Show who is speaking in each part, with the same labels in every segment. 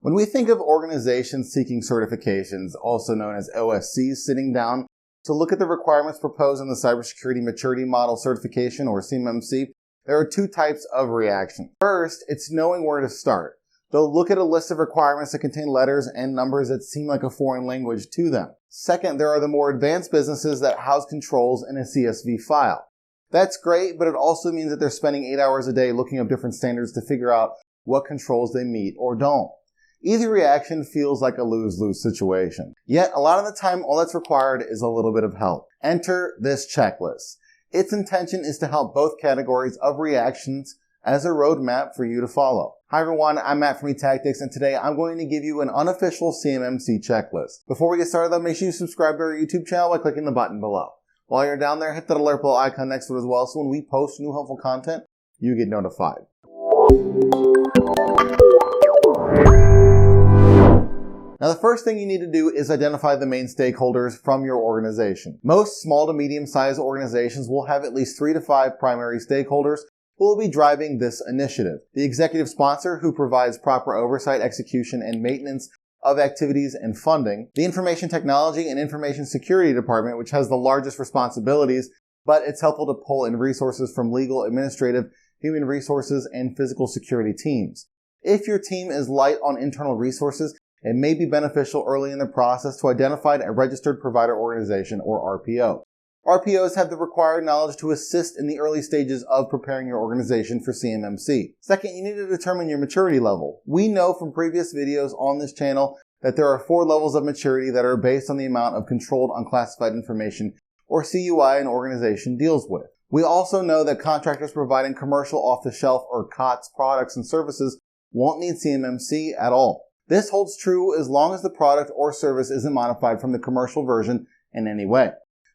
Speaker 1: When we think of organizations seeking certifications, also known as OSCs, sitting down to look at the requirements proposed in the Cybersecurity Maturity Model Certification, or CMMC, there are two types of reaction. First, it's knowing where to start. They'll look at a list of requirements that contain letters and numbers that seem like a foreign language to them. Second, there are the more advanced businesses that house controls in a CSV file. That's great, but it also means that they're spending 8 hours a day looking up different standards to figure out what controls they meet or don't. Either reaction feels like a lose-lose situation. Yet, a lot of the time, all that's required is a little bit of help. Enter this checklist. Its intention is to help both categories of reactions as a roadmap for you to follow. Hi everyone, I'm Matt from eTactics, and today I'm going to give you an unofficial CMMC checklist. Before we get started though, make sure you subscribe to our YouTube channel by clicking the button below. While you're down there, hit that alert bell icon next to it as well, so when we post new helpful content, you get notified. Now, the first thing you need to do is identify the main stakeholders from your organization. Most small to medium-sized organizations will have at least 3 to 5 primary stakeholders who will be driving this initiative. The executive sponsor, who provides proper oversight, execution, and maintenance of activities and funding. The Information Technology and Information Security Department, which has the largest responsibilities, but it's helpful to pull in resources from legal, administrative, human resources, and physical security teams. If your team is light on internal resources, it may be beneficial early in the process to identify a registered provider organization, or RPO. RPOs have the required knowledge to assist in the early stages of preparing your organization for CMMC. Second, you need to determine your maturity level. We know from previous videos on this channel that there are 4 levels of maturity that are based on the amount of controlled unclassified information, or CUI, an organization deals with. We also know that contractors providing commercial off-the-shelf or COTS products and services won't need CMMC at all. This holds true as long as the product or service isn't modified from the commercial version in any way.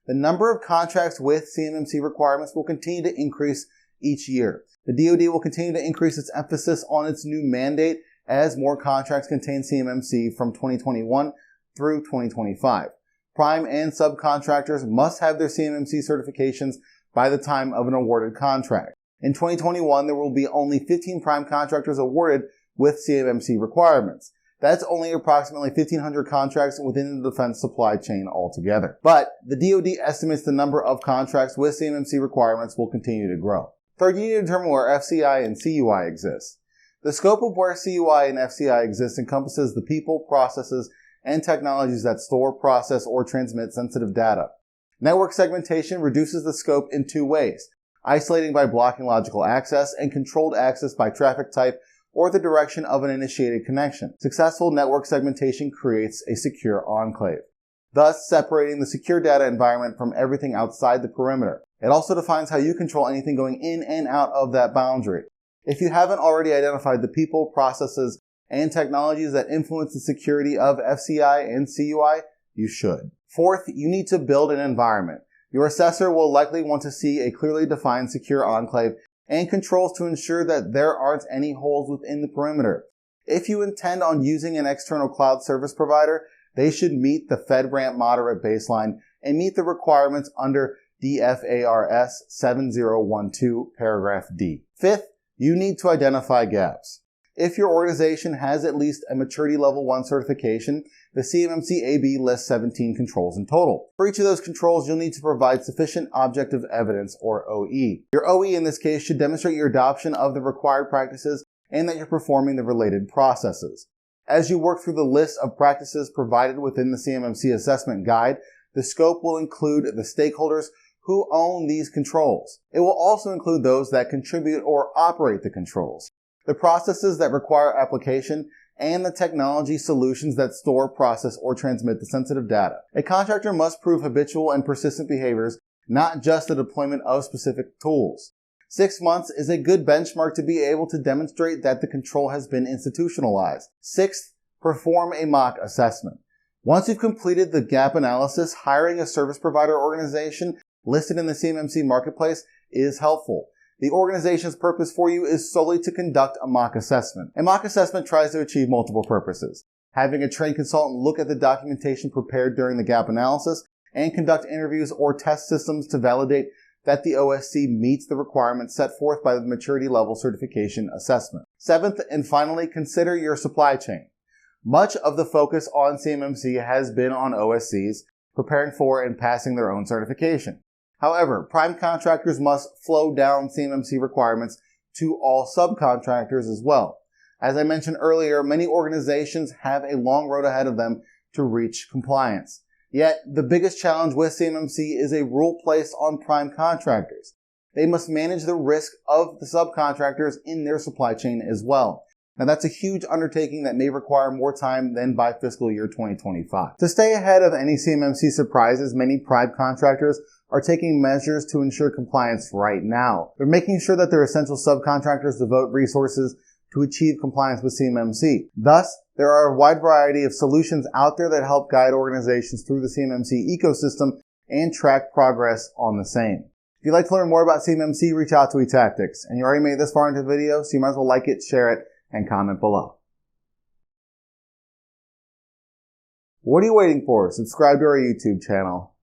Speaker 1: The number of contracts with CMMC requirements will continue to increase each year. The DoD will continue to increase its emphasis on its new mandate as more contracts contain CMMC from 2021 through 2025. Prime and subcontractors must have their CMMC certifications by the time of an awarded contract. In 2021, there will be only 15 prime contractors awarded with CMMC requirements. That's only approximately 1,500 contracts within the defense supply chain altogether. But the DoD estimates the number of contracts with CMMC requirements will continue to grow. Third, you need to determine where FCI and CUI exist. The scope of where CUI and FCI exist encompasses the people, processes, and technologies that store, process, or transmit sensitive data. Network segmentation reduces the scope in 2 ways: isolating by blocking logical access and controlled access by traffic type or the direction of an initiated connection. Successful network segmentation creates a secure enclave, thus separating the secure data environment from everything outside the perimeter. It also defines how you control anything going in and out of that boundary. If you haven't already identified the people, processes, and technologies that influence the security of FCI and CUI, you should. Fourth, you need to build an environment. Your assessor will likely want to see a clearly defined secure enclave and controls to ensure that there aren't any holes within the perimeter. If you intend on using an external cloud service provider, they should meet the FedRAMP moderate baseline and meet the requirements under DFARS 7012 paragraph D. Fifth, you need to identify gaps. If your organization has at least a Maturity Level 1 certification, the CMMCAB lists 17 controls in total. For each of those controls, you'll need to provide sufficient objective evidence, or OE. Your OE in this case should demonstrate your adoption of the required practices and that you're performing the related processes. As you work through the list of practices provided within the CMMC assessment guide, the scope will include the stakeholders who own these controls. It will also include those that contribute or operate the controls, the processes that require application, and the technology solutions that store, process, or transmit the sensitive data. A contractor must prove habitual and persistent behaviors, not just the deployment of specific tools. 6 months is a good benchmark to be able to demonstrate that the control has been institutionalized. Sixth, perform a mock assessment. Once you've completed the gap analysis, hiring a service provider organization listed in the CMMC marketplace is helpful. The organization's purpose for you is solely to conduct a mock assessment. A mock assessment tries to achieve multiple purposes: having a trained consultant look at the documentation prepared during the gap analysis and conduct interviews or test systems to validate that the OSC meets the requirements set forth by the maturity level certification assessment. Seventh, and finally, consider your supply chain. Much of the focus on CMMC has been on OSCs preparing for and passing their own certification. However, prime contractors must flow down CMMC requirements to all subcontractors as well. As I mentioned earlier, many organizations have a long road ahead of them to reach compliance. Yet, the biggest challenge with CMMC is a rule placed on prime contractors. They must manage the risk of the subcontractors in their supply chain as well. Now, that's a huge undertaking that may require more time than by fiscal year 2025. To stay ahead of any CMMC surprises, many prime contractors are taking measures to ensure compliance right now. They're making sure that their essential subcontractors devote resources to achieve compliance with CMMC. Thus, there are a wide variety of solutions out there that help guide organizations through the CMMC ecosystem and track progress on the same. If you'd like to learn more about CMMC, reach out to eTactics. And you already made it this far into the video, so you might as well like it, share it, and comment below. What are you waiting for? Subscribe to our YouTube channel.